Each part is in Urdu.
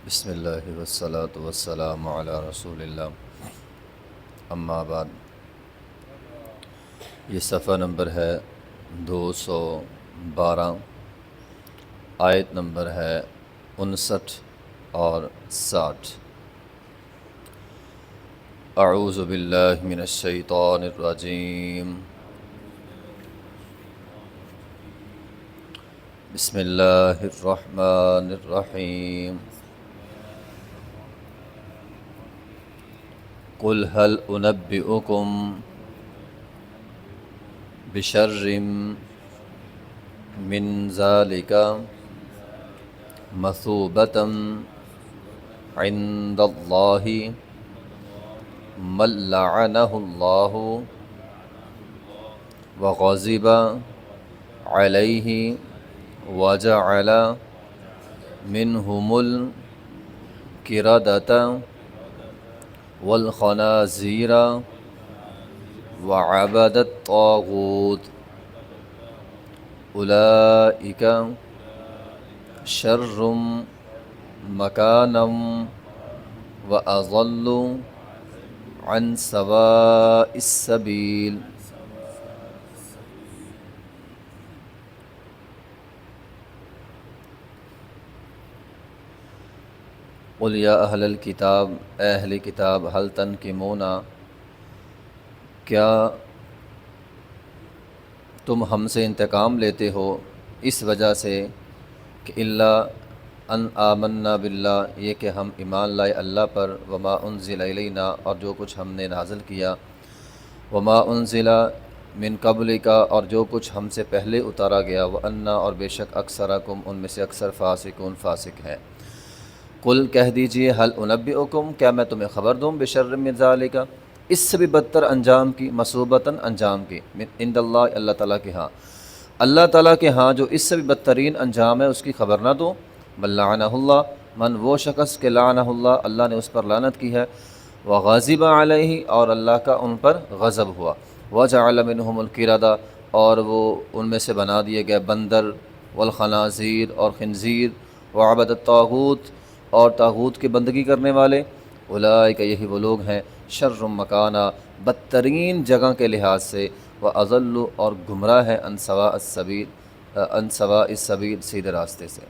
بسم اللہ والصلاة والسلام علی رسول اللہ، اما بعد۔ یہ صفحہ نمبر ہے 212، آیت نمبر ہے 59 اور 60۔ اعوذ باللہ من الشیطان الرجیم، بسم اللہ الرحمن الرحیم۔ قل هل انبئکم بشر من ذلك مثوبة عند اللہ من لعنہ اللہ وغضب علیہ وجعل منهم القردة والخنازیر وعبد الطاغوت اولئک شر مکانا واضل عن سواء السبیل۔ قل یا اہل الکتاب، اے اہل کتاب، هل تنقمون، کیا تم ہم سے انتقام لیتے ہو اس وجہ سے کہ اللہ ان آمنا باللہ، یہ کہ ہم ایمان لائے اللہ پر، وما انزل الینا، اور جو کچھ ہم نے نازل کیا، وما انزل من قبلک، اور جو کچھ ہم سے پہلے اتارا گیا، وانا، اور بے شک اکثرکم، ان میں سے اکثر، فاسقون، فاسق ہیں۔ قل، کہہ دیجئے، هل انبئکم، کیا میں تمہیں خبر دوں، بشر من ذالک، اس سے بھی بدتر انجام کی، مصوبتاً، انجام کی، من عند اللہ، اللہ تعالیٰ کے ہاں، اللہ تعالیٰ کے ہاں جو اس سے بھی بدترین انجام ہے، اس کی خبر نہ دوں۔ من لعنہ اللہ، من وہ شخص کہ لعنہ اللہ، اللہ نے اس پر لعنت کی ہے، وغضب علیہ، اور اللہ کا ان پر غضب ہوا، وجعل منہم القردہ، اور وہ ان میں سے بنا دیے گئے بندر، والخنازیر، اور خنزیر، وعبد الطاغوت، اور طاغوت کی بندگی کرنے والے، اولئک، یہی وہ لوگ ہیں، شر مکانہ، بدترین جگہ کے لحاظ سے، واضل، اور گمراہ ہے، عن سواء السبیل، عن سواء السبیل، سیدھے راستے سے۔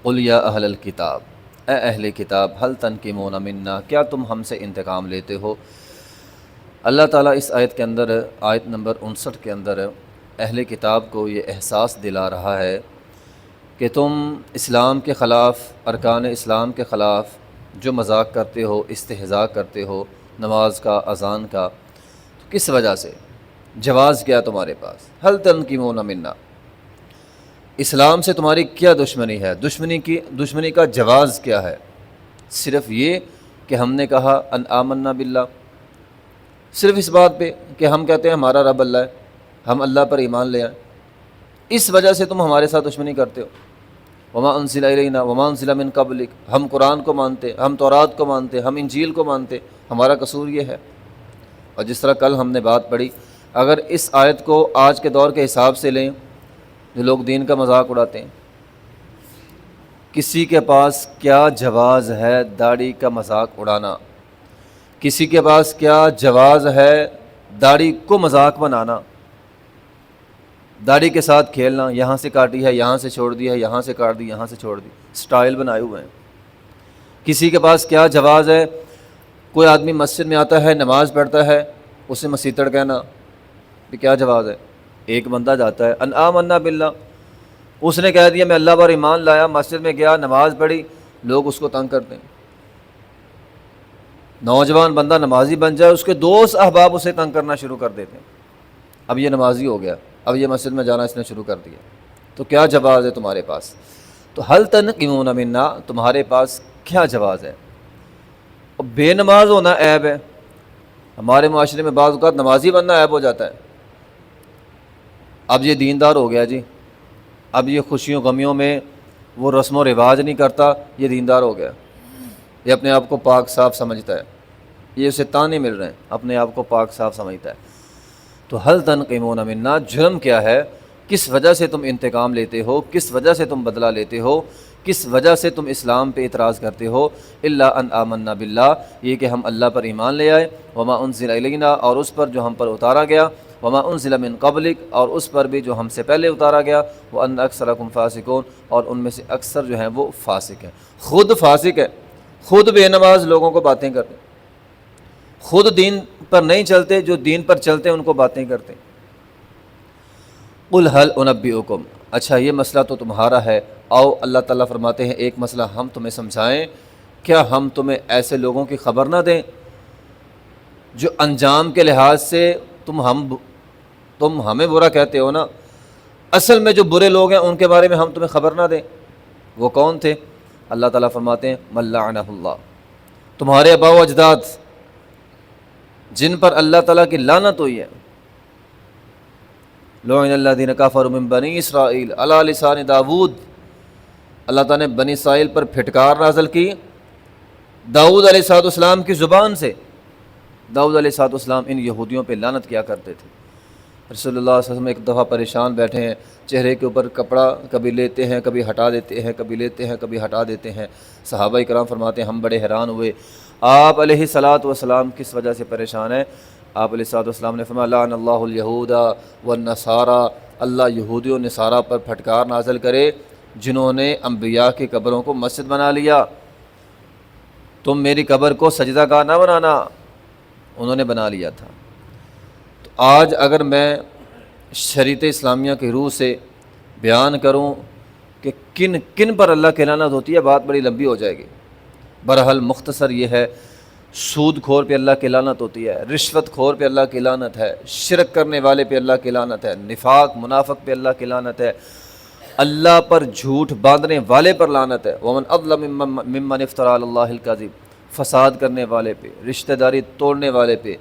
قل یا اہل الکتاب، اے اہل کتاب، هل تنقمون منا، کیا تم ہم سے انتقام لیتے ہو۔ اللہ تعالیٰ اس آیت کے اندر، آیت نمبر 59 کے اندر، اہل کتاب کو یہ احساس دلا رہا ہے کہ تم اسلام کے خلاف، ارکان اسلام کے خلاف جو مذاق کرتے ہو، استہزاء کرتے ہو نماز کا، اذان کا، تو کس وجہ سے، جواز کیا تمہارے پاس، هل تنقمون منا، اسلام سے تمہاری کیا دشمنی ہے، دشمنی کا جواز کیا ہے، صرف یہ کہ ہم نے کہا ان آمنا باللہ، صرف اس بات پہ کہ ہم کہتے ہیں ہمارا رب اللہ ہے، ہم اللہ پر ایمان لے آئیں، اس وجہ سے تم ہمارے ساتھ دشمنی کرتے ہو۔ وما انزل الینا وما انزل من قبلک، ہم قرآن کو مانتے، ہم تورات کو مانتے، ہم انجیل کو مانتے، ہمارا قصور یہ ہے۔ اور جس طرح کل ہم نے بات پڑھی، اگر اس آیت کو آج کے دور کے حساب سے لیں، جو لوگ دین کا مذاق اڑاتے ہیں، کسی کے پاس کیا جواز ہے داڑھی کا مذاق اڑانا، کسی کے پاس کیا جواز ہے داڑھی کو مذاق بنانا، داڑھی کے ساتھ کھیلنا، یہاں سے کاٹی ہے، یہاں سے چھوڑ دی ہے، یہاں سے کاٹ دی، یہاں سے چھوڑ دی، سٹائل بنائے ہوئے ہیں۔ کسی کے پاس کیا جواز ہے، کوئی آدمی مسجد میں آتا ہے، نماز پڑھتا ہے، اسے مسیتڑ کہنا، یہ کیا جواز ہے۔ ایک بندہ جاتا ہے ان آمنا باللہ، اس نے کہہ دیا میں اللہ پر ایمان لایا، مسجد میں گیا، نماز پڑھی، لوگ اس کو تنگ کرتے ہیں۔ نوجوان بندہ نمازی بن جائے، اس کے دوست احباب اسے تنگ کرنا شروع کر دیتے ہیں، اب یہ نمازی ہو گیا، اب یہ مسجد میں جانا اس نے شروع کر دیا، تو کیا جواز ہے تمہارے پاس۔ تو هل تنقمون منا، تمہارے پاس کیا جواز ہے۔ اور بے نماز ہونا عیب ہے، ہمارے معاشرے میں بعض اوقات نمازی بننا عیب ہو جاتا ہے۔ اب یہ دیندار ہو گیا جی، اب یہ خوشیوں غمیوں میں وہ رسم و رواج نہیں کرتا، یہ دیندار ہو گیا، یہ اپنے آپ کو پاک صاف سمجھتا ہے، یہ اسے تانے مل رہے ہیں، اپنے آپ کو پاک صاف سمجھتا ہے۔ تو هل تنقمون منا، جرم کیا ہے کس وجہ سے تم انتقام لیتے ہو، کس وجہ سے تم بدلہ لیتے ہو، کس وجہ سے تم اسلام پہ اعتراض کرتے ہو؟ الا ان آمنا باللہ، یہ کہ ہم اللہ پر ایمان لے آئے، وما انزل الینا، اور اس پر جو ہم پر اتارا گیا، وما انزل من قبلک، اور اس پر بھی جو ہم سے پہلے اتارا گیا، وان اکثرکم فاسقون، اور ان میں سے اکثر جو ہیں وہ فاسق ہیں۔ خود فاسق ہے، خود بے نماز لوگوں کو باتیں کرتے، خود دین پر نہیں چلتے، جو دین پر چلتے ہیں ان کو باتیں کرتے۔ قل هل انبئکم، اچھا یہ مسئلہ تو تمہارا ہے، آؤ اللہ تعالیٰ فرماتے ہیں ایک مسئلہ ہم تمہیں سمجھائیں، کیا ہم تمہیں ایسے لوگوں کی خبر نہ دیں جو انجام کے لحاظ سے تم ہمیں برا کہتے ہو نا، اصل میں جو برے لوگ ہیں ان کے بارے میں ہم تمہیں خبر نہ دیں؟ وہ کون تھے؟ اللہ تعالیٰ فرماتے ہیں من لعنہ اللہ، تمہارے آباء و اجداد جن پر اللہ تعالیٰ کی لعنت ہوئی ہے۔ لعن الذین کفروا من بنی اسرائیل علی لسان داود، اللہ تعالیٰ نے بنی اسرائیل پر پھٹکار نازل کی داؤد علیہ السلام کی زبان سے۔ داؤد علیہ السلام ان یہودیوں پہ لعنت کیا کرتے تھے۔ رسول اللہ صلی اللہ علیہ وسلم ایک دفعہ پریشان بیٹھے ہیں، چہرے کے اوپر کپڑا کبھی لیتے ہیں کبھی ہٹا دیتے ہیں، کبھی لیتے ہیں کبھی ہٹا دیتے ہیں۔ صحابہ کرام فرماتے ہیں ہم بڑے حیران ہوئے، آپ علیہ السلام کس وجہ سے پریشان ہیں؟ آپ علیہ السلام نے فرمایا لعن اللہ الیہود والنصارى، اللہ یہودی و نصارہ پر پھٹکار نازل کرے جنہوں نے انبیاء کی قبروں کو مسجد بنا لیا۔ تم میری قبر کو سجدہ گاہ نہ بنانا، انہوں نے بنا لیا تھا۔ تو آج اگر میں شریعت اسلامیہ کی روح سے بیان کروں کہ کن کن پر اللہ کی لعنت ہوتی ہے، بات بڑی لمبی ہو جائے گی۔ بہرحال مختصر یہ ہے، سود کھور پہ اللہ کی لعنت ہوتی ہے، رشوت کھور پہ اللہ کی لعنت ہے، شرک کرنے والے پہ اللہ کی لعنت ہے، نفاق منافق پہ اللہ کی لعنت ہے، اللہ پر جھوٹ باندھنے والے پر لعنت ہے۔ ومن اظلم ممن افترى علی اللہ الکذب، فساد کرنے والے پہ، رشتہ داری توڑنے والے پہ،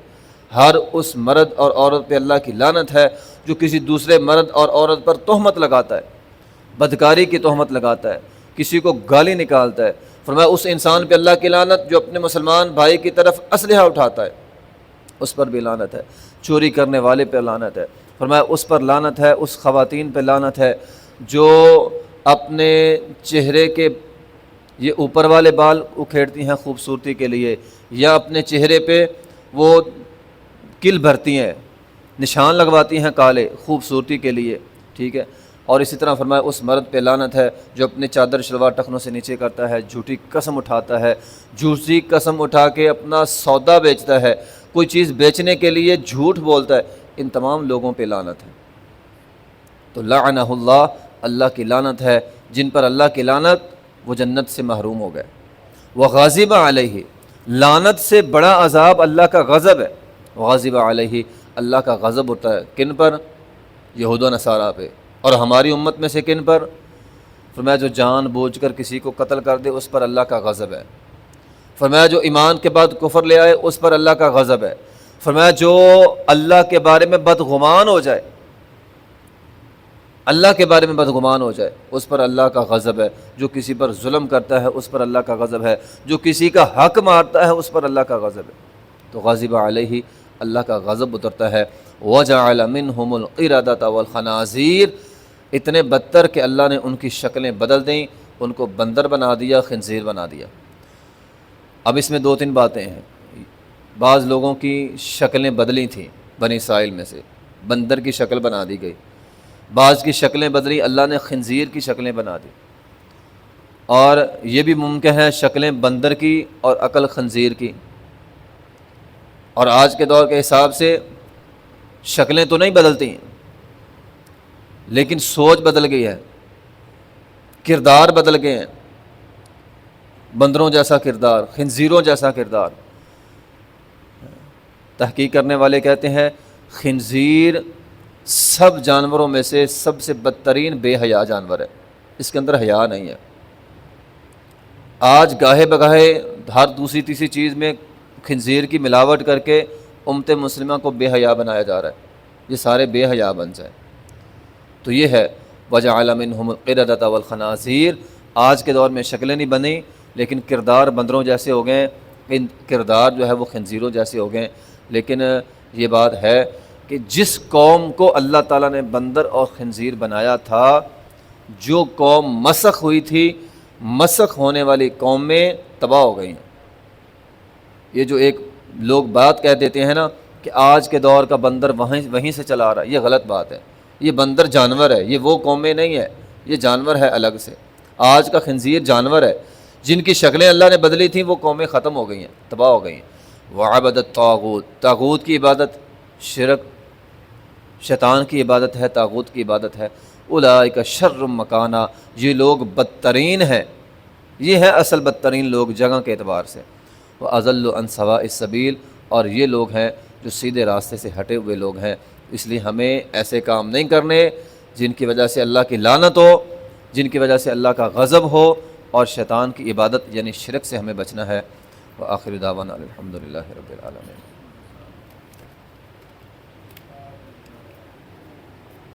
ہر اس مرد اور عورت پہ اللہ کی لعنت ہے جو کسی دوسرے مرد اور عورت پر تہمت لگاتا ہے، بدکاری کی تہمت لگاتا ہے، کسی کو گالی نکالتا ہے۔ فرمایا اس انسان پہ اللہ کی لعنت جو اپنے مسلمان بھائی کی طرف اسلحہ اٹھاتا ہے، اس پر بھی لعنت ہے۔ چوری کرنے والے پہ لعنت ہے، فرمایا اس پر لعنت ہے۔ اس خواتین پہ لعنت ہے جو اپنے چہرے کے یہ اوپر والے بال اکھیڑتی ہیں خوبصورتی کے لیے، یا اپنے چہرے پہ وہ کل بھرتی ہیں، نشان لگواتی ہیں کالے خوبصورتی کے لیے، ٹھیک ہے۔ اور اسی طرح فرمایا اس مرد پہ لعنت ہے جو اپنے چادر شلوار ٹخنوں سے نیچے کرتا ہے، جھوٹی قسم اٹھاتا ہے، جھوٹی قسم اٹھا کے اپنا سودا بیچتا ہے، کوئی چیز بیچنے کے لیے جھوٹ بولتا ہے، ان تمام لوگوں پہ لعنت ہے۔ تو لعنہ اللہ، اللہ کی لعنت ہے، جن پر اللہ کی لعنت وہ جنت سے محروم ہو گئے۔ وغضب علیہ، لعنت سے بڑا عذاب اللہ کا غضب ہے۔ وغضب علیہ، اللہ کا غضب ہوتا ہے کن پر؟ یہود و نصارہ پہ۔ اور ہماری امت میں سے کن پر؟ فرمایا جو جان بوجھ کر کسی کو قتل کر دے اس پر اللہ کا غضب ہے۔ فرمایا جو ایمان کے بعد کفر لے آئے اس پر اللہ کا غضب ہے۔ فرمایا جو اللہ کے بارے میں بدگمان ہو جائے، اللہ کے بارے میں بدگمان ہو جائے اس پر اللہ کا غضب ہے۔ جو کسی پر ظلم کرتا ہے اس پر اللہ کا غضب ہے، جو کسی کا حق مارتا ہے اس پر اللہ کا غضب ہے۔ تو غضب علیہ، اللہ کا غضب اترتا ہے۔ وجعل منہم القردۃ والخنازیر، اتنے بدتر کہ اللہ نے ان کی شکلیں بدل دیں، ان کو بندر بنا دیا، خنزیر بنا دیا۔ اب اس میں دو تین باتیں ہیں۔ بعض لوگوں کی شکلیں بدلی تھیں بنی اسرائیل میں سے، بندر کی شکل بنا دی گئی، بعض کی شکلیں بدلی، اللہ نے خنزیر کی شکلیں بنا دی، اور یہ بھی ممکن ہے شکلیں بندر کی اور عقل خنزیر کی۔ اور آج کے دور کے حساب سے شکلیں تو نہیں بدلتی ہیں لیکن سوچ بدل گئی ہے، کردار بدل گئے ہیں، بندروں جیسا کردار، خنزیروں جیسا کردار۔ تحقیق کرنے والے کہتے ہیں خنزیر سب جانوروں میں سے سب سے بدترین بے حیا جانور ہے، اس کے اندر حیا نہیں ہے۔ آج گاہے بگاہے ہر دوسری تیسری چیز میں خنزیر کی ملاوٹ کر کے امت مسلمہ کو بے حیا بنایا جا رہا ہے، یہ سارے بے حیا بن جائیں۔ تو یہ ہے وجعل منہم القردۃ والخنازیر۔ آج کے دور میں شکلیں نہیں بنی لیکن کردار بندروں جیسے ہو گئے، کردار جو ہے وہ خنزیروں جیسے ہو گئے۔ لیکن یہ بات ہے کہ جس قوم کو اللہ تعالیٰ نے بندر اور خنزیر بنایا تھا، جو قوم مسخ ہوئی تھی، مسخ ہونے والی قومیں تباہ ہو گئی ہیں۔ یہ جو ایک لوگ بات کہہ دیتے ہیں نا کہ آج کے دور کا بندر وہیں سے چلا آ رہا ہے، یہ غلط بات ہے۔ یہ بندر جانور ہے، یہ وہ قومیں نہیں ہے، یہ جانور ہے الگ سے۔ آج کا خنزیر جانور ہے، جن کی شکلیں اللہ نے بدلی تھیں وہ قومیں ختم ہو گئی ہیں، تباہ ہو گئی ہیں۔ وعبد الطاغوت، طاغوت کی عبادت شرک، شیطان کی عبادت ہے، طاغوت کی عبادت ہے۔ اولئک شر مکانہ، یہ لوگ بدترین ہیں، یہ ہیں اصل بدترین لوگ جگہ کے اعتبار سے۔ وَأَضَلُّ عَنْ سَوَاءِ السَّبِيلِ، اور یہ لوگ ہیں جو سیدھے راستے سے ہٹے ہوئے لوگ ہیں۔ اس لیے ہمیں ایسے کام نہیں کرنے جن کی وجہ سے اللہ کی لعنت ہو، جن کی وجہ سے اللہ کا غضب ہو، اور شیطان کی عبادت یعنی شرک سے ہمیں بچنا ہے۔ وآخر دعوانا الحمدللہ رب العالمین۔